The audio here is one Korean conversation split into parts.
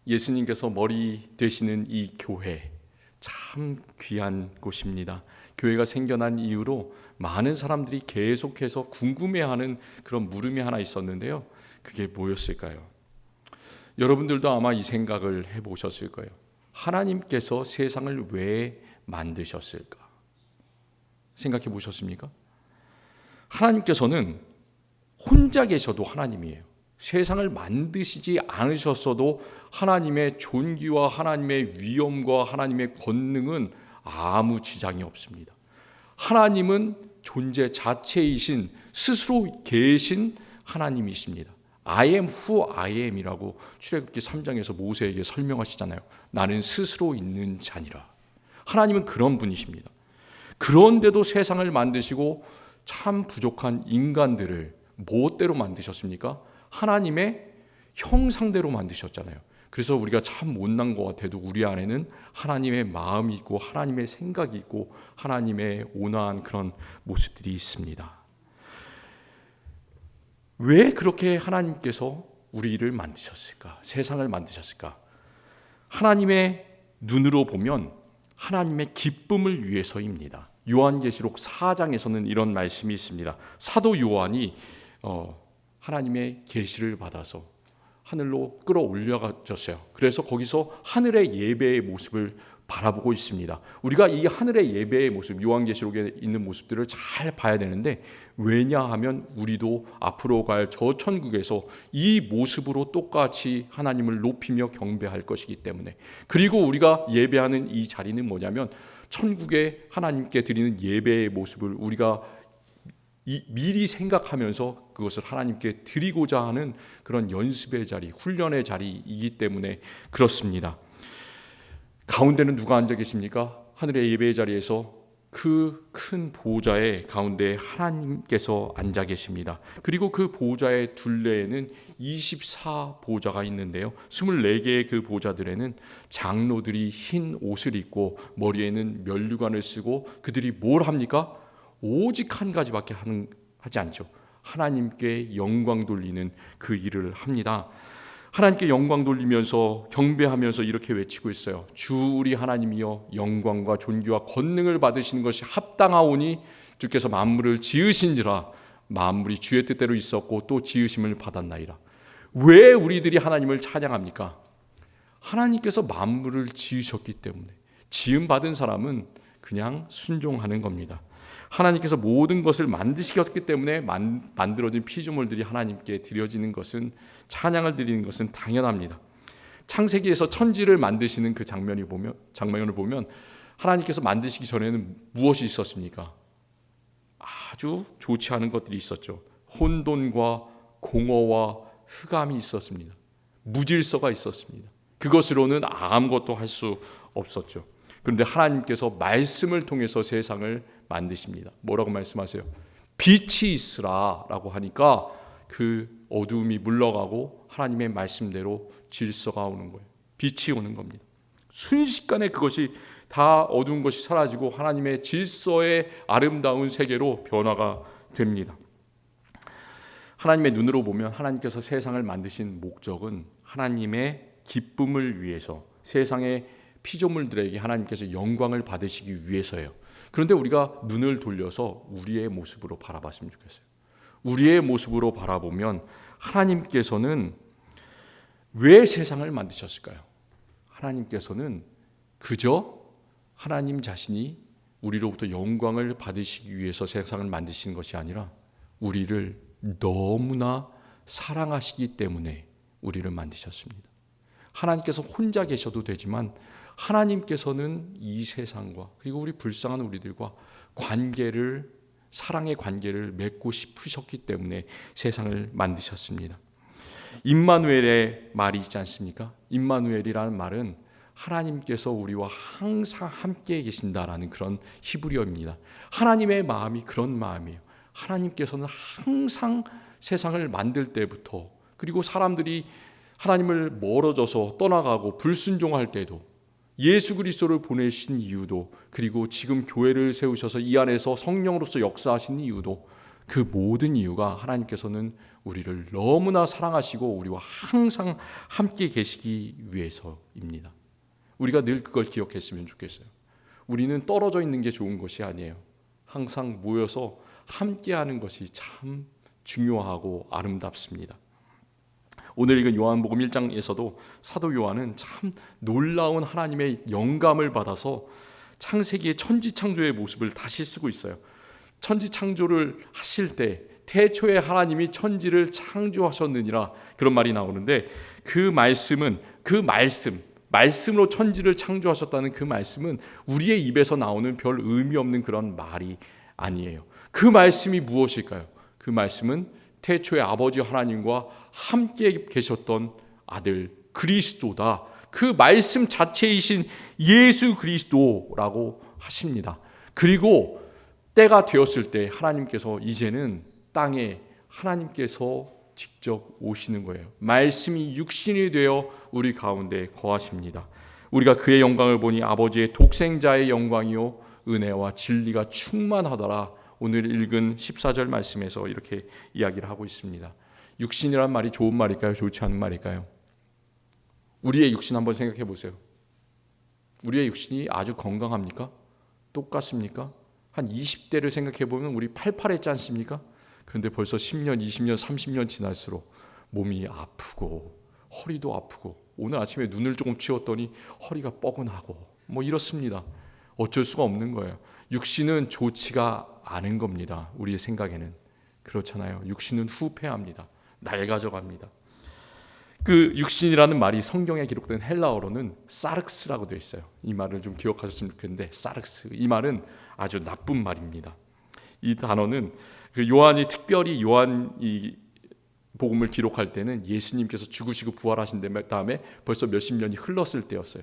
예수님께서 머리 되시는 이 교회, 참 귀한 곳입니다. 교회가 생겨난 이후로 많은 사람들이 계속해서 궁금해하는 그런 물음이 하나 있었는데요. 그게 뭐였을까요? 여러분들도 아마 이 생각을 해보셨을 거예요. 하나님께서 세상을 왜 만드셨을까? 생각해 보셨습니까? 하나님께서는 혼자 계셔도 하나님이에요. 세상을 만드시지 않으셨어도 하나님의 존귀와 하나님의 위엄과 하나님의 권능은 아무 지장이 없습니다. 하나님은 존재 자체이신, 스스로 계신 하나님이십니다. I am who I am이라고 출애굽기 3장에서 모세에게 설명하시잖아요. 나는 스스로 있는 자니라. 하나님은 그런 분이십니다. 그런데도 세상을 만드시고 참 부족한 인간들을 무엇대로 만드셨습니까? 하나님의 형상대로 만드셨잖아요. 그래서 우리가 참 못난 것 같아도 우리 안에는 하나님의 마음이 있고 하나님의 생각이 있고 하나님의 온화한 그런 모습들이 있습니다. 왜 그렇게 하나님께서 우리를 만드셨을까? 세상을 만드셨을까? 하나님의 눈으로 보면 하나님의 기쁨을 위해서입니다. 요한계시록 4장에서는 이런 말씀이 있습니다. 사도 요한이 하나님의 계시를 받아서 하늘로 끌어올려졌어요. 그래서 거기서 하늘의 예배의 모습을 바라보고 있습니다. 우리가 이 하늘의 예배의 모습, 요한계시록에 있는 모습들을 잘 봐야 되는데, 왜냐하면 우리도 앞으로 갈 저 천국에서 이 모습으로 똑같이 하나님을 높이며 경배할 것이기 때문에, 그리고 우리가 예배하는 이 자리는 뭐냐면 천국에 하나님께 드리는 예배의 모습을 우리가 미리 생각하면서 그것을 하나님께 드리고자 하는 그런 연습의 자리, 훈련의 자리이기 때문에 그렇습니다. 가운데는 누가 앉아 계십니까? 하늘의 예배의 자리에서 그 큰 보좌의 가운데 하나님께서 앉아 계십니다. 그리고 그 보좌의 둘레에는 24보좌가 있는데요. 24개의 그 보좌들에는 장로들이 흰 옷을 입고 머리에는 면류관을 쓰고 그들이 뭘 합니까? 오직 한 가지밖에 하지 않죠. 하나님께 영광 돌리는 그 일을 합니다. 하나님께 영광 돌리면서 경배하면서 이렇게 외치고 있어요. 주 우리 하나님이여, 영광과 존귀와 권능을 받으시는 것이 합당하오니 주께서 만물을 지으신지라. 만물이 주의 뜻대로 있었고 또 지으심을 받았나이다. 왜 우리들이 하나님을 찬양합니까? 하나님께서 만물을 지으셨기 때문에. 지음 받은 사람은 그냥 순종하는 겁니다. 하나님께서 모든 것을 만드시기 때문에 만들어진 피조물들이 하나님께 드려지는 것은, 찬양을 드리는 것은 당연합니다. 창세기에서 천지를 만드시는 그 장면을 보면 하나님께서 만드시기 전에는 무엇이 있었습니까? 아주 좋지 않은 것들이 있었죠. 혼돈과 공허와 흑암이 있었습니다. 무질서가 있었습니다. 그것으로는 아무것도 할 수 없었죠. 그런데 하나님께서 말씀을 통해서 세상을 만드십니다. 뭐라고 말씀하세요? 빛이 있으라 라고 하니까 그 어두움이 물러가고 하나님의 말씀대로 질서가 오는 거예요. 빛이 오는 겁니다. 순식간에 그것이 다 어두운 것이 사라지고 하나님의 질서의 아름다운 세계로 변화가 됩니다. 하나님의 눈으로 보면 하나님께서 세상을 만드신 목적은 하나님의 기쁨을 위해서, 세상의 피조물들에게 하나님께서 영광을 받으시기 위해서예요. 그런데 우리가 눈을 돌려서 우리의 모습으로 바라봤으면 좋겠어요. 우리의 모습으로 바라보면 하나님께서는 왜 세상을 만드셨을까요? 하나님께서는 그저 하나님 자신이 우리로부터 영광을 받으시기 위해서 세상을 만드신 것이 아니라 우리를 너무나 사랑하시기 때문에 우리를 만드셨습니다. 하나님께서 혼자 계셔도 되지만 하나님께서는 이 세상과 그리고 우리 불쌍한 우리들과 사랑의 관계를 맺고 싶으셨기 때문에 세상을 만드셨습니다. 임마누엘의 말이 있지 않습니까? 임마누엘이라는 말은 하나님께서 우리와 항상 함께 계신다라는 그런 히브리어입니다. 하나님의 마음이 그런 마음이에요. 하나님께서는 항상 세상을 만들 때부터, 그리고 사람들이 하나님을 멀어져서 떠나가고 불순종할 때도, 예수 그리스도를 보내신 이유도, 그리고 지금 교회를 세우셔서 이 안에서 성령으로서 역사하신 이유도 그 모든 이유가 하나님께서는 우리를 너무나 사랑하시고 우리와 항상 함께 계시기 위해서입니다. 우리가 늘 그걸 기억했으면 좋겠어요. 우리는 떨어져 있는 게 좋은 것이 아니에요. 항상 모여서 함께하는 것이 참 중요하고 아름답습니다. 오늘 읽은 요한복음 1장에서도 사도 요한은 참 놀라운 하나님의 영감을 받아서 창세기의 천지창조의 모습을 다시 쓰고 있어요. 천지창조를 하실 때 태초에 하나님이 천지를 창조하셨느니라 그런 말이 나오는데, 그 말씀으로 천지를 창조하셨다는 그 말씀은 우리의 입에서 나오는 별 의미 없는 그런 말이 아니에요. 그 말씀이 무엇일까요? 그 말씀은 태초에 아버지 하나님과 함께 계셨던 아들 그리스도다. 그 말씀 자체이신 예수 그리스도라고 하십니다. 그리고 때가 되었을 때 하나님께서 이제는 땅에 하나님께서 직접 오시는 거예요. 말씀이 육신이 되어 우리 가운데 거하십니다. 우리가 그의 영광을 보니 아버지의 독생자의 영광이요 은혜와 진리가 충만하더라. 오늘 읽은 14절 말씀에서 이렇게 이야기를 하고 있습니다. 육신이란 말이 좋은 말일까요? 좋지 않은 말일까요? 우리의 육신 한번 생각해 보세요. 우리의 육신이 아주 건강합니까? 똑같습니까? 한 20대를 생각해 보면 우리 팔팔했지 않습니까? 그런데 벌써 10년, 20년, 30년 지날수록 몸이 아프고 허리도 아프고, 오늘 아침에 눈을 조금 치웠더니 허리가 뻐근하고 뭐 이렇습니다. 어쩔 수가 없는 거예요. 육신은 좋지가 않은 겁니다. 우리의 생각에는. 그렇잖아요. 육신은 후패합니다. 낡아져갑니다. 그 육신이라는 말이 성경에 기록된 헬라어로는 사르크스라고 되어 있어요. 이 말을 좀 기억하셨으면 좋겠는데, 사르크스, 이 말은 아주 나쁜 말입니다. 이 단어는 그 요한이 특별히 요한 이 복음을 기록할 때는 예수님께서 죽으시고 부활하신 다음에 벌써 몇십 년이 흘렀을 때였어요.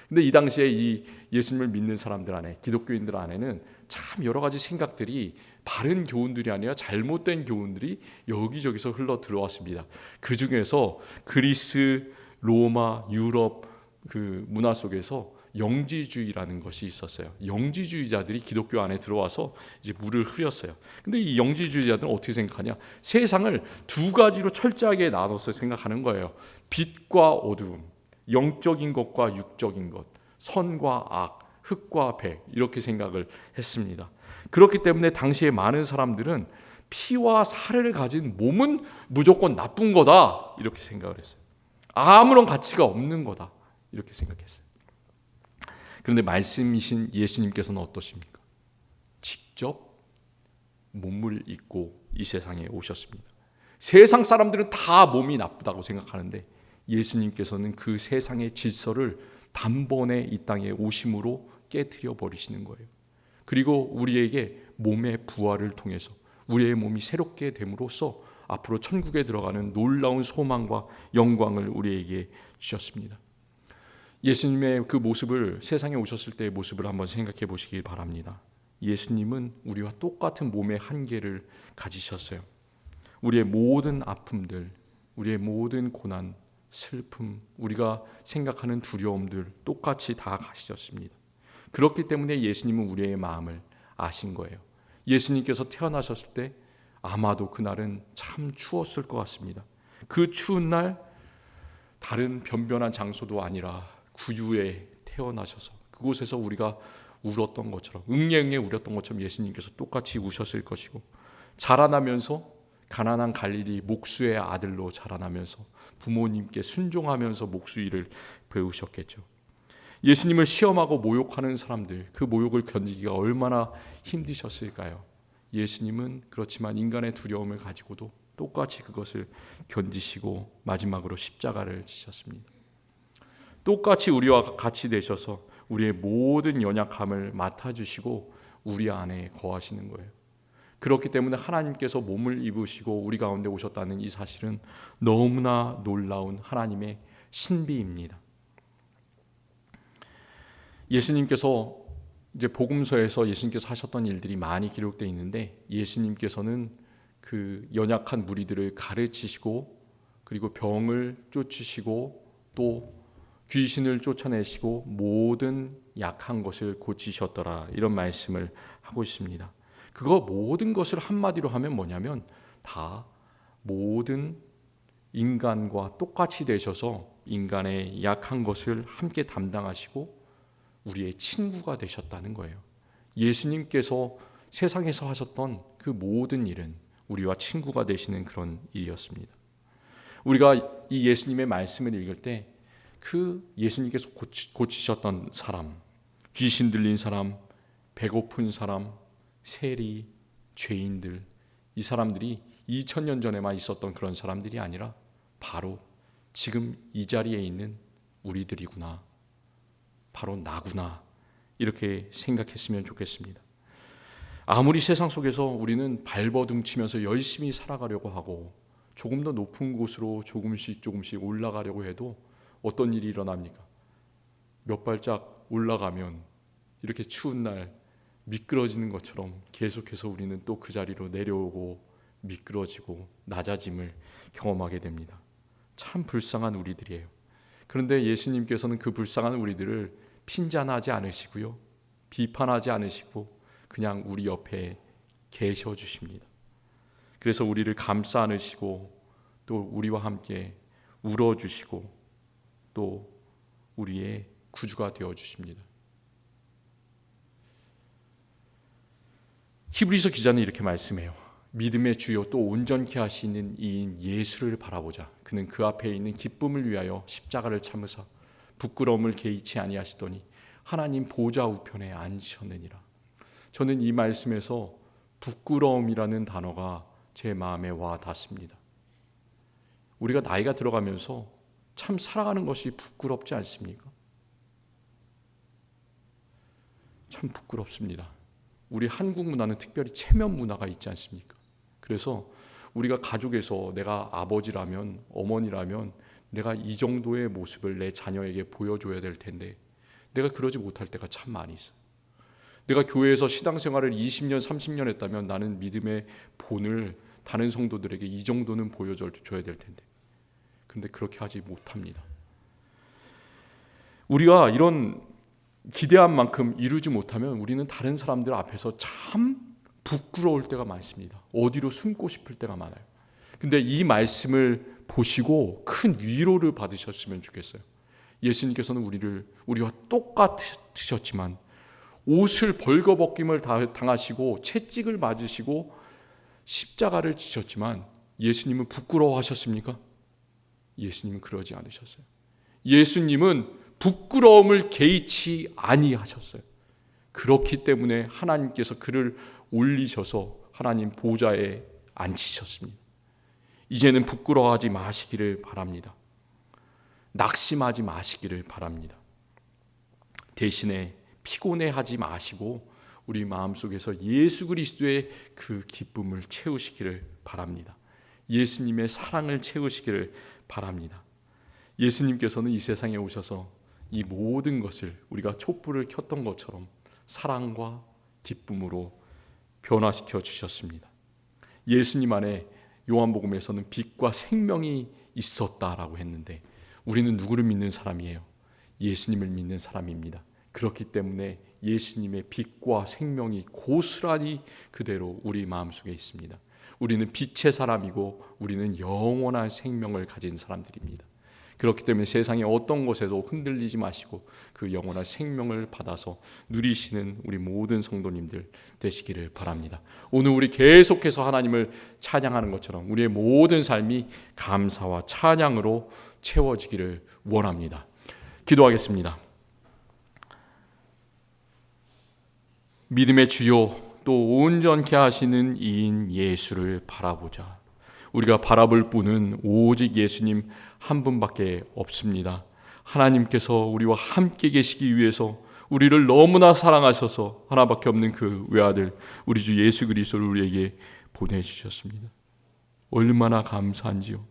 근데 이 당시에 이 예수님을 믿는 사람들 안에, 기독교인들 안에는 참 여러 가지 생각들이, 바른 교훈들이 아니라 잘못된 교훈들이 여기저기서 흘러 들어왔습니다. 그 중에서 그리스, 로마, 유럽 그 문화 속에서 영지주의라는 것이 있었어요. 영지주의자들이 기독교 안에 들어와서 이제 물을 흐렸어요. 근데 이 영지주의자들은 어떻게 생각하냐? 세상을 두 가지로 철저하게 나눠서 생각하는 거예요. 빛과 어두움, 영적인 것과 육적인 것, 선과 악, 흑과 백, 이렇게 생각을 했습니다. 그렇기 때문에 당시에 많은 사람들은 피와 살을 가진 몸은 무조건 나쁜 거다, 이렇게 생각을 했어요. 아무런 가치가 없는 거다, 이렇게 생각했어요. 그런데 말씀이신 예수님께서는 어떠십니까? 직접 몸을 입고 이 세상에 오셨습니다. 세상 사람들은 다 몸이 나쁘다고 생각하는데 예수님께서는 그 세상의 질서를 단번에 이 땅에 오심으로 깨트려 버리시는 거예요. 그리고 우리에게 몸의 부활을 통해서 우리의 몸이 새롭게 됨으로써 앞으로 천국에 들어가는 놀라운 소망과 영광을 우리에게 주셨습니다. 예수님의 그 모습을, 세상에 오셨을 때의 모습을 한번 생각해 보시기 바랍니다. 예수님은 우리와 똑같은 몸의 한계를 가지셨어요. 우리의 모든 아픔들, 우리의 모든 고난, 슬픔, 우리가 생각하는 두려움들 똑같이 다 가지셨습니다. 그렇기 때문에 예수님은 우리의 마음을 아신 거예요. 예수님께서 태어나셨을 때 아마도 그날은 참 추웠을 것 같습니다. 그 추운 날 다른 변변한 장소도 아니라 구유에 태어나셔서 그곳에서 우리가 울었던 것처럼, 응애응애 울었던 것처럼 예수님께서 똑같이 우셨을 것이고, 자라나면서 가난한 갈릴리 목수의 아들로 자라나면서 부모님께 순종하면서 목수일을 배우셨겠죠. 예수님을 시험하고 모욕하는 사람들, 그 모욕을 견디기가 얼마나 힘드셨을까요? 예수님은 그렇지만 인간의 두려움을 가지고도 똑같이 그것을 견디시고 마지막으로 십자가를 지셨습니다. 똑같이 우리와 같이 되셔서 우리의 모든 연약함을 맡아주시고 우리 안에 거하시는 거예요. 그렇기 때문에 하나님께서 몸을 입으시고 우리 가운데 오셨다는 이 사실은 너무나 놀라운 하나님의 신비입니다. 예수님께서 이제 복음서에서 예수님께서 하셨던 일들이 많이 기록되어 있는데, 예수님께서는 그 연약한 무리들을 가르치시고, 그리고 병을 쫓으시고, 또 귀신을 쫓아내시고 모든 약한 것을 고치셨더라, 이런 말씀을 하고 있습니다. 그거 모든 것을 한마디로 하면 뭐냐면 다 모든 인간과 똑같이 되셔서 인간의 약한 것을 함께 담당하시고 우리의 친구가 되셨다는 거예요. 예수님께서 세상에서 하셨던 그 모든 일은 우리와 친구가 되시는 그런 일이었습니다. 우리가 이 예수님의 말씀을 읽을 때 그 예수님께서 고치셨던 사람, 귀신 들린 사람, 배고픈 사람, 세리, 죄인들, 이 사람들이 2000년 전에만 있었던 그런 사람들이 아니라 바로 지금 이 자리에 있는 우리들이구나, 바로 나구나, 이렇게 생각했으면 좋겠습니다. 아무리 세상 속에서 우리는 발버둥치면서 열심히 살아가려고 하고 조금 더 높은 곳으로 조금씩 올라가려고 해도 어떤 일이 일어납니까? 몇 발짝 올라가면 이렇게 추운 날 미끄러지는 것처럼 계속해서 우리는 또 그 자리로 내려오고 미끄러지고 낮아짐을 경험하게 됩니다. 참 불쌍한 우리들이에요. 그런데 예수님께서는 그 불쌍한 우리들을 핀잔하지 않으시고요, 비판하지 않으시고 그냥 우리 옆에 계셔 주십니다. 그래서 우리를 감싸 안으시고 또 우리와 함께 울어주시고 또 우리의 구주가 되어 주십니다. 히브리서 기자는 이렇게 말씀해요. 믿음의 주요 또 온전케 하시는 이인 예수를 바라보자. 그는 그 앞에 있는 기쁨을 위하여 십자가를 참으사 부끄러움을 개의치 아니하시더니 하나님 보좌 우편에 앉으셨느니라. 저는 이 말씀에서 부끄러움이라는 단어가 제 마음에 와 닿습니다. 우리가 나이가 들어가면서 참 살아가는 것이 부끄럽지 않습니까? 참 부끄럽습니다. 우리 한국 문화는 특별히 체면 문화가 있지 않습니까? 그래서 우리가 가족에서 내가 아버지라면, 어머니라면 내가 이 정도의 모습을 내 자녀에게 보여줘야 될 텐데 내가 그러지 못할 때가 참 많이 있어요. 내가 교회에서 신앙생활을 20년, 30년 했다면 나는 믿음의 본을 다른 성도들에게 이 정도는 보여줘야 될 텐데 근데 그렇게 하지 못합니다. 우리가 이런 기대한 만큼 이루지 못하면 우리는 다른 사람들 앞에서 참 부끄러울 때가 많습니다. 어디로 숨고 싶을 때가 많아요. 근데 이 말씀을 보시고 큰 위로를 받으셨으면 좋겠어요. 예수님께서는 우리와 똑같으셨지만 옷을 벌거벗김을 당하시고 채찍을 맞으시고 십자가를 지셨지만 예수님은 부끄러워하셨습니까? 예수님은 그러지 않으셨어요. 예수님은 부끄러움을 개의치 아니하셨어요. 그렇기 때문에 하나님께서 그를 올리셔서 하나님 보좌에 앉히셨습니다. 이제는 부끄러워하지 마시기를 바랍니다. 낙심하지 마시기를 바랍니다. 대신에 피곤해하지 마시고 우리 마음속에서 예수 그리스도의 그 기쁨을 채우시기를 바랍니다. 예수님의 사랑을 채우시기를 바랍니다. 예수님께서는 이 세상에 오셔서 이 모든 것을 우리가 촛불을 켰던 것처럼 사랑과 기쁨으로 변화시켜 주셨습니다. 예수님 안에 요한복음에서는 빛과 생명이 있었다라고 했는데 우리는 누구를 믿는 사람이에요? 예수님을 믿는 사람입니다. 그렇기 때문에 예수님의 빛과 생명이 고스란히 그대로 우리 마음속에 있습니다. 우리는 빛의 사람이고 우리는 영원한 생명을 가진 사람들입니다. 그렇기 때문에 세상의 어떤 곳에도 흔들리지 마시고 그 영원한 생명을 받아서 누리시는 우리 모든 성도님들 되시기를 바랍니다. 오늘 우리 계속해서 하나님을 찬양하는 것처럼 우리의 모든 삶이 감사와 찬양으로 채워지기를 원합니다. 기도하겠습니다. 믿음의 주요 또 온전케 하시는 이인 예수를 바라보자. 우리가 바라볼 분은 오직 예수님 한 분밖에 없습니다. 하나님께서 우리와 함께 계시기 위해서 우리를 너무나 사랑하셔서 하나밖에 없는 그 외아들 우리 주 예수 그리스도를 우리에게 보내주셨습니다. 얼마나 감사한지요.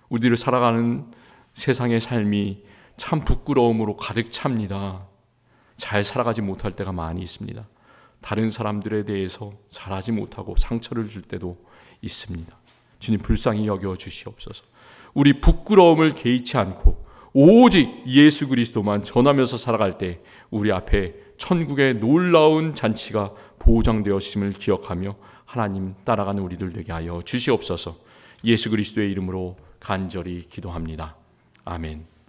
우리를 살아가는 세상의 삶이 참 부끄러움으로 가득 찹니다. 잘 살아가지 못할 때가 많이 있습니다. 다른 사람들에 대해서 잘하지 못하고 상처를 줄 때도 있습니다. 주님 불쌍히 여겨 주시옵소서. 우리 부끄러움을 개의치 않고 오직 예수 그리스도만 전하면서 살아갈 때 우리 앞에 천국의 놀라운 잔치가 보장되었음을 기억하며 하나님 따라가는 우리들 되게 하여 주시옵소서. 예수 그리스도의 이름으로 간절히 기도합니다. 아멘.